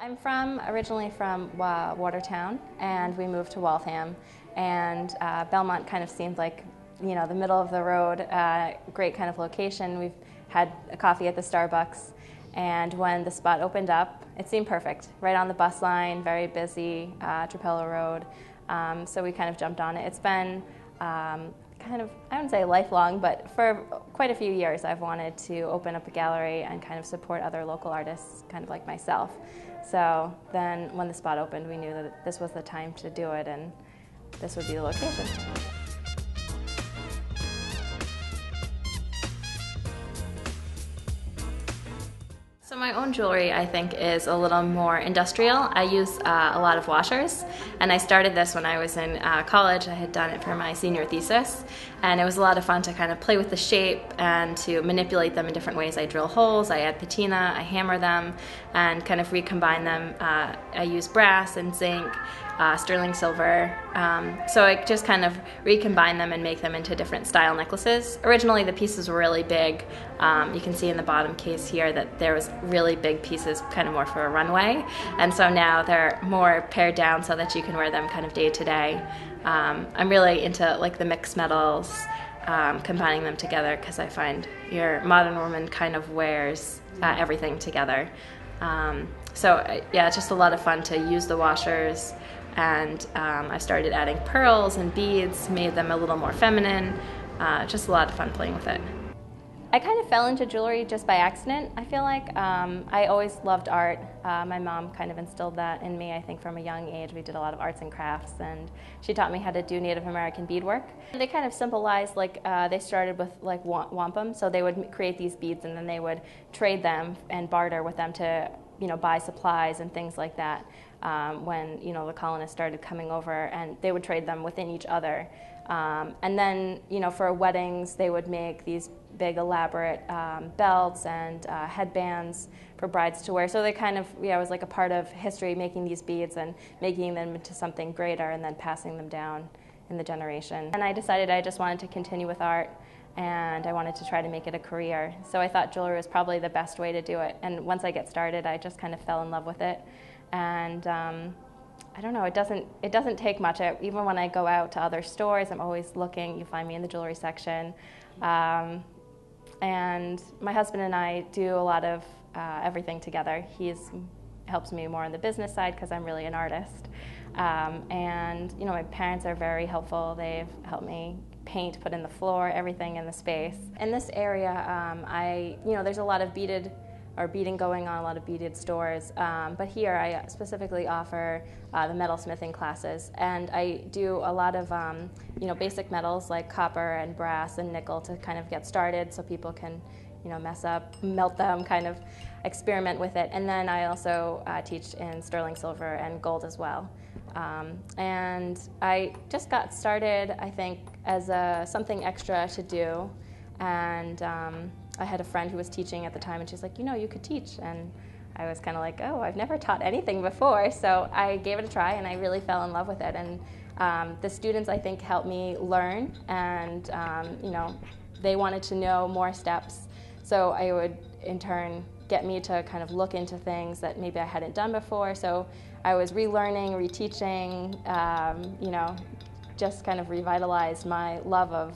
I'm originally from Watertown, and we moved to Waltham, and Belmont kind of seemed like, you know, the middle of the road, great kind of location. We've had a coffee at the Starbucks, and when the spot opened up, it seemed perfect. Right on the bus line, very busy, Trapello Road, so we kind of jumped on it. It's been kind of, I wouldn't say lifelong, but for quite a few years I've wanted to open up a gallery and kind of support other local artists, kind of like myself. So then when the spot opened, we knew that this was the time to do it, and this would be the location. So my own jewelry, I think, is a little more industrial. I use a lot of washers, and I started this when I was in college. I had done it for my senior thesis, and it was a lot of fun to kind of play with the shape and to manipulate them in different ways. I drill holes, I add patina, I hammer them, and kind of recombine them. I use brass and zinc, sterling silver, so I just kind of recombine them and make them into different style necklaces. Originally the pieces were really big. You can see in the bottom case here that there was really big pieces, kind of more for a runway, and so now they're more pared down so that you can wear them kind of day to day. I'm really into like the mixed metals, combining them together, because I find your modern woman kind of wears everything together. So yeah, it's just a lot of fun to use the washers, and I started adding pearls and beads, made them a little more feminine. Just a lot of fun playing with it. I kind of fell into jewelry just by accident, I feel like. I always loved art. My mom kind of instilled that in me, I think, from a young age. We did a lot of arts and crafts, and she taught me how to do Native American beadwork. They kind of symbolized, like, they started with like wampum, so they would create these beads and then they would trade them and barter with them to, you know, buy supplies and things like that. When, you know, the colonists started coming over, and they would trade them within each other. And then, you know, for weddings, they would make these big elaborate belts and headbands for brides to wear. So they kind of, yeah, it was like a part of history, making these beads and making them into something greater and then passing them down in the generation. And I decided I just wanted to continue with art, and I wanted to try to make it a career. So I thought jewelry was probably the best way to do it. And once I get started, I just kind of fell in love with it. And I don't know, it doesn't take much. Even when I go out to other stores, I'm always looking. You find me in the jewelry section. And my husband and I do a lot of everything together. He helps me more on the business side because I'm really an artist. And you know, my parents are very helpful. They've helped me paint, put in the floor, everything in the space. In this area, you know, there's a lot of beading going on, a lot of beaded stores, but here I specifically offer the metalsmithing classes, and I do a lot of you know, basic metals like copper and brass and nickel to kind of get started, so people can, you know, mess up, melt them, kind of experiment with it. And then I also teach in sterling silver and gold as well. And I just got started, I think, as something extra to do, and I had a friend who was teaching at the time, and she's like, you know, you could teach. And I was kind of like, oh, I've never taught anything before. So I gave it a try, and I really fell in love with it. And the students, I think, helped me learn, and you know, they wanted to know more steps. So I would, in turn, get me to kind of look into things that maybe I hadn't done before. So I was relearning, reteaching, you know, just kind of revitalized my love of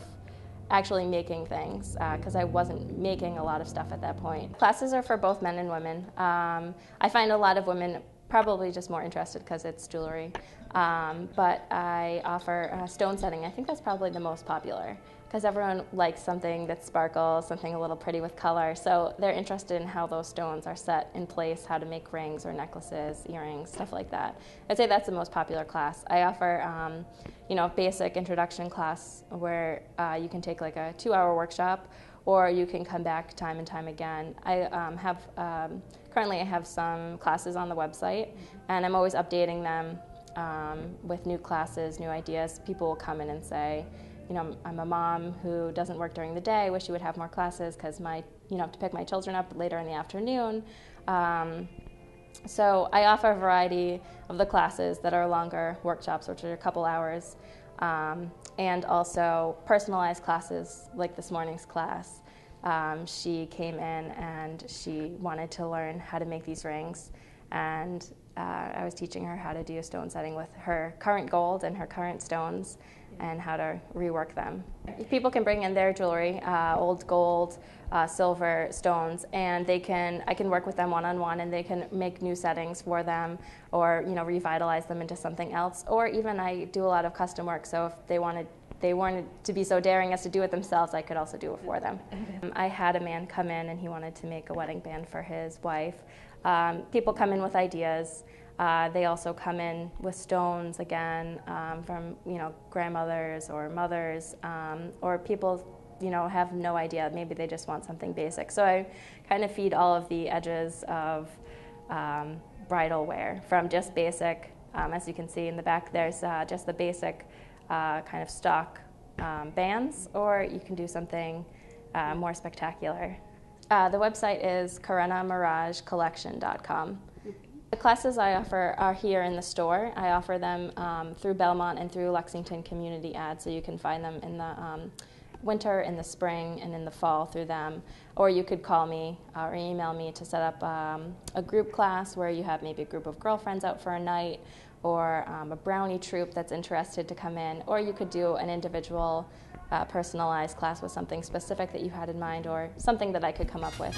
actually making things, because I wasn't making a lot of stuff at that point. Classes are for both men and women. I find a lot of women probably just more interested because it's jewelry, but I offer stone setting. I think that's probably the most popular, because everyone likes something that sparkles, something a little pretty with color, so they're interested in how those stones are set in place, how to make rings or necklaces, earrings, stuff like that. I'd say that's the most popular class. I offer you know, basic introduction class where you can take like a 2-hour workshop, or you can come back time and time again. Currently I have some classes on the website, and I'm always updating them with new classes, new ideas. People will come in and say, you know, I'm a mom who doesn't work during the day. I wish you would have more classes because you know, I have to pick my children up later in the afternoon. So I offer a variety of the classes that are longer workshops, which are a couple hours, and also personalized classes like this morning's class. She came in and she wanted to learn how to make these rings, and I was teaching her how to do a stone setting with her current gold and her current stones and how to rework them. People can bring in their jewelry, old gold, silver, stones, and I can work with them one-on-one, and they can make new settings for them, or revitalize them into something else. Or even I do a lot of custom work, so if they weren't to be so daring as to do it themselves, I could also do it for them. I had a man come in and he wanted to make a wedding band for his wife. People come in with ideas. They also come in with stones again from grandmothers or mothers, or people have no idea. Maybe they just want something basic. So I kind of feed all of the edges of bridal wear, from just basic, as you can see in the back. There's just the basic kind of stock bands, or you can do something more spectacular. The website is KarennaMarajCollection.com. The classes I offer are here in the store. I offer them through Belmont and through Lexington Community Ad, so you can find them in the winter, in the spring, and in the fall through them. Or you could call me or email me to set up a group class where you have maybe a group of girlfriends out for a night, or a brownie troupe that's interested to come in, or you could do an individual personalized class with something specific that you had in mind, or something that I could come up with.